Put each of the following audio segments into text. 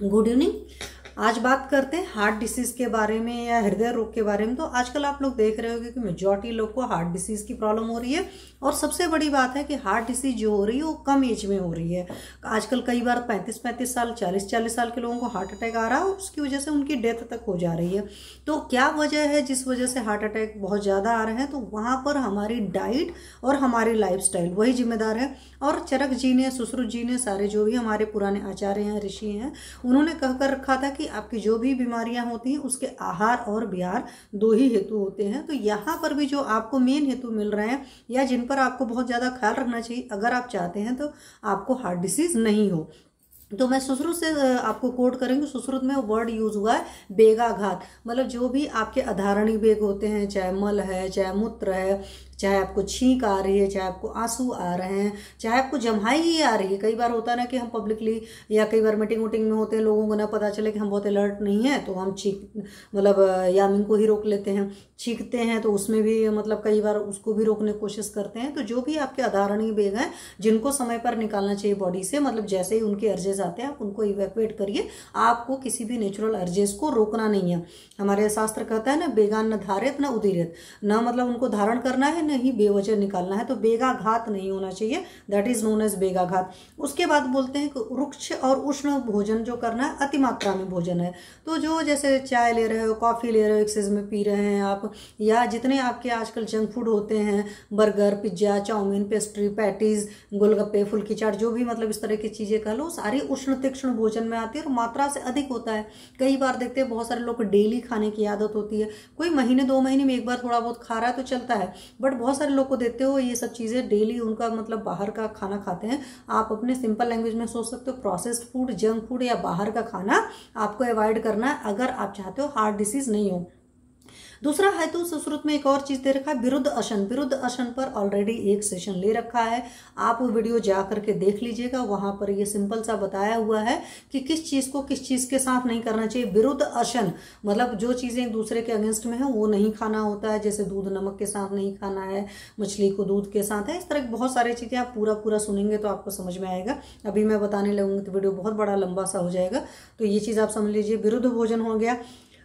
Good evening. आज बात करते हैं हार्ट डिसीज के बारे में या हृदय रोग के बारे में। तो आजकल आप लोग देख रहे होंगे कि मेजॉरिटी लोग को हार्ट डिसीज की प्रॉब्लम हो रही है। और सबसे बड़ी बात है कि हार्ट डिसीज जो हो रही है वो कम एज में हो रही है। आजकल कई बार 35-35 साल 40-40 साल के लोगों को हार्ट अटैक आ रहा है और उसकी वजह से उनकी डेथ तक हो जा रही है। तो क्या वजह है जिस वजह से हार्ट अटैक बहुत ज़्यादा आ रहे हैं? तो वहाँ पर हमारी डाइट और हमारी लाइफस्टाइल वही जिम्मेदार है। और चरक जी ने, सुश्रुत जी ने, सारे जो भी हमारे पुराने आचार्य हैं, ऋषि हैं, उन्होंने कहकर रखा था कि आपकी जो भी बीमारियां होती हैं उसके आहार और विहार दो ही हेतु होते हैं। तो यहाँ पर भी जो आपको मेन हेतु मिल रहे हैं या जिन पर आपको बहुत ज़्यादा ख्याल रखना चाहिए अगर आप चाहते हैं तो आपको हार्ट डिसीज नहीं हो, तो मैं सुश्रुत से आपको कोट करेंगे। सुश्रुत में वर्ड यूज हुआ है बेगाघात, मतलब जो भी आपके अधारणी वेग होते हैं, चाहे मल है, चाहे मूत्र है, चाहे आपको छींक आ रही है, चाहे आपको आंसू आ रहे हैं, चाहे आपको जम्हाई ही आ रही है। कई बार होता है ना कि हम पब्लिकली या कई बार मीटिंग वोटिंग में होते हैं, लोगों को ना पता चले कि हम बहुत अलर्ट नहीं है तो हम मतलब यामिंग को ही रोक लेते हैं, छींकते हैं तो उसमें भी मतलब कई बार उसको भी रोकने की कोशिश करते हैं। तो जो भी आपके अधारणी वेग हैं जिनको समय पर निकालना चाहिए बॉडी से, मतलब जैसे ही उनके अर्जेस आते हैं आप उनको इवैक्यूएट करिए। आपको किसी भी नेचुरल अर्जेस को रोकना नहीं है। हमारे शास्त्र कहता है ना, बेगान न धारित न उदीरित, न मतलब उनको धारण करना है नहीं बेवजह निकालना है। तो बेगाघात नहीं होना चाहिए, दैट इज नोन एज बेगाघात। उसके बाद बोलते हैं कि रुक्ष और उष्ण भोजन जो करना है, अति मात्रा में भोजन है। तो जो जैसे चाय ले रहे हो, कॉफी ले रहे हो, एक्सेस में पी रहे हैं आप, या जितने आपके आजकल जंक फूड होते हैं, burger, pizza, chowmein, pastry, patties, golgappe, phulki chaat, जो भी मतलब इस तरह की चीजें कह लो, सारी उष्ण तीक्ष्ण भोजन में आती है और मात्रा से अधिक होता है। कई बार देखते हैं बहुत सारे लोग को डेली खाने की आदत होती है, कोई महीने 2 महीने में एक बार थोड़ा बहुत खा रहा है तो चलता है, बट बहुत सारे लोग को देते हो ये सब चीजें डेली उनका मतलब बाहर का खाना खाते हैं। आप अपने सिंपल लैंग्वेज में सोच सकते हो, प्रोसेस्ड फूड, जंक फूड या बाहर का खाना आपको अवॉइड करना है अगर आप चाहते हो हार्ट डिसीज नहीं हो। दूसरा है तो सुश्रुत में एक और चीज दे रखा है विरुद्ध अशन। विरुद्ध अशन पर ऑलरेडी एक सेशन ले रखा है, आप वो वीडियो जा करके देख लीजिएगा। वहां पर ये सिंपल सा बताया हुआ है कि किस चीज को किस चीज के साथ नहीं करना चाहिए। विरुद्ध अशन मतलब जो चीजें एक दूसरे के अगेंस्ट में है वो नहीं खाना होता है, जैसे दूध नमक के साथ नहीं खाना है, मछली को दूध के साथ है, इस तरह की बहुत सारी चीजें। आप पूरा सुनेंगे तो आपको समझ में आएगा। अभी मैं बताने लगूंगी तो वीडियो बहुत बड़ा लंबा सा हो जाएगा, तो ये चीज आप समझ लीजिए। विरुद्ध भोजन हो गया।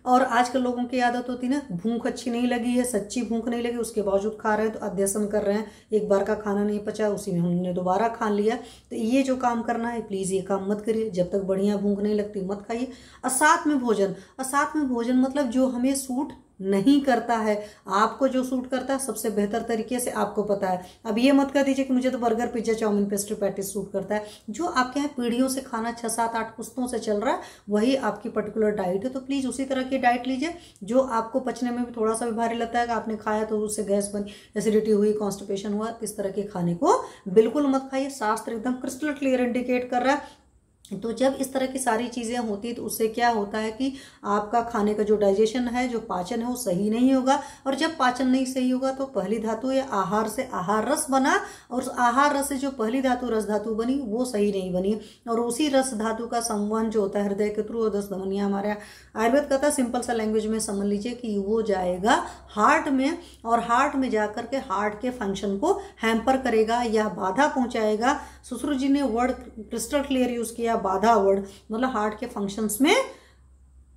और आजकल लोगों की आदत होती है ना, भूख अच्छी नहीं लगी है, सच्ची भूख नहीं लगी, उसके बावजूद खा रहे हैं, तो अध्यसन कर रहे हैं, एक बार का खाना नहीं पचा उसी में हमने दोबारा खा लिया। तो ये जो काम करना है प्लीज ये काम मत करिए। जब तक बढ़िया भूख नहीं लगती मत खाइए। असाथ में भोजन, असाथ में भोजन मतलब जो हमें सूट नहीं करता है, आपको जो सूट करता है सबसे बेहतर तरीके से आपको पता है। अब ये मत कर दीजिए कि मुझे तो burger, pizza, chowmein, pastry, patties suit करता है। जो आपके यहाँ पीढ़ियों से खाना 6-7-8 पुश्तों से चल रहा है वही आपकी पर्टिकुलर डाइट है। तो प्लीज उसी तरह की डाइट लीजिए जो आपको पचने में भी थोड़ा सा भी भारी लगता है कि आपने खाया तो उससे गैस बनी, एसिडिटी हुई, कॉन्स्टिपेशन हुआ। इस तरह के खाने को बिल्कुल मत खाइए। शास्त्र एकदम क्रिस्टल क्लियर इंडिकेट कर रहा है। तो जब इस तरह की सारी चीजें होती है तो उससे क्या होता है कि आपका खाने का जो डाइजेशन है, जो पाचन है वो सही नहीं होगा। और जब पाचन नहीं सही होगा तो पहली धातु या आहार से आहार रस बना, और उस आहार रस से जो पहली धातु रस धातु बनी वो सही नहीं बनी। और उसी रस धातु का संवहन जो होता है हृदय के थ्रू, 10 धमनियां हमारे आयुर्वेद कहता है, सिंपल सा लैंग्वेज में समझ लीजिए कि वो जाएगा हार्ट में, और हार्ट में जाकर के हार्ट के फंक्शन को हैम्पर करेगा या बाधा पहुंचाएगा। सुश्रुत जी ने वर्ड क्रिस्टल क्लियर यूज किया, बाधा वर्ड, मतलब हार्ट के फंक्शंस में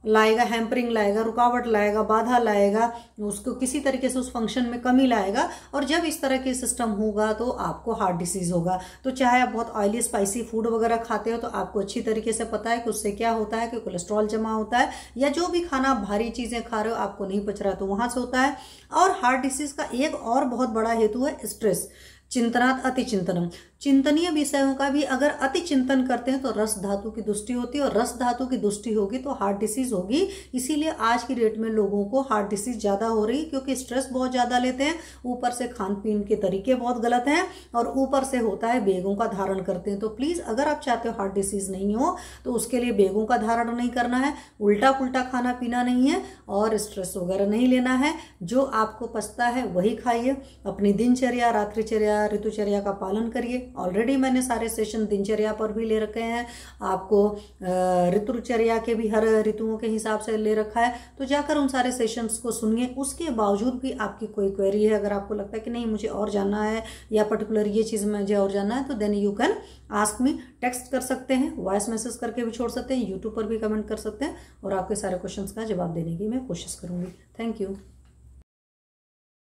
लाएगा, हैम्परिंग लाएगा, रुकावट लाएगा, बाधा लाएगा, उसको किसी तरीके से उस फंक्शन में कमी लाएगा। और जब इस तरह के सिस्टम होगा तो आपको हार्ट डिसीज होगा। तो चाहे आप बहुत ऑयली स्पाइसी फूड वगैरह खाते हो तो आपको अच्छी तरीके से पता है कि उससे क्या होता है कि कोलेस्ट्रॉल जमा होता है, या जो भी खाना भारी चीजें खा रहे हो आपको नहीं पच रहा तो वहां से होता है। और हार्ट डिसीज का एक और बहुत बड़ा हेतु है स्ट्रेस। चिंतनात् अति चिंतनम, चिंतनीय विषयों का भी अगर अति चिंतन करते हैं तो रस धातु की दुष्टि होती है, और रस धातु की दुष्टि होगी तो हार्ट डिसीज होगी। इसीलिए आज की डेट में लोगों को हार्ट डिसीज ज्यादा हो रही है, क्योंकि स्ट्रेस बहुत ज्यादा लेते हैं, ऊपर से खान पीन के तरीके बहुत गलत हैं, और ऊपर से होता है बेगों का धारण करते हैं। तो प्लीज अगर आप चाहते हो हार्ट डिसीज नहीं हो तो उसके लिए बेगों का धारण नहीं करना है, उल्टा पुल्टा खाना पीना नहीं है, और स्ट्रेस वगैरह नहीं लेना है। जो आपको पचता है वही खाइए। अपनी दिनचर्या, रात्रिचर्या, ऋतुचर्या का पालन करिए। ऑलरेडी मैंने सारे सेशन दिनचर्या पर भी ले रखे हैं, आपको ऋतुचर्या के भी हर ऋतुओं के हिसाब से ले रखा है। तो जाकर उन सारे सेशंस को सुनिए। उसके बावजूद भी आपकी कोई क्वेरी है, अगर आपको लगता है कि नहीं मुझे और जानना है या पर्टिकुलर ये चीज़ मुझे और जानना है, तो then you can ask me. Text कर सकते हैं, वॉइस मैसेज करके भी छोड़ सकते हैं, यूट्यूब पर भी कमेंट कर सकते हैं और आपके सारे क्वेश्चंस का जवाब देने की मैं कोशिश करूंगी। Thank you.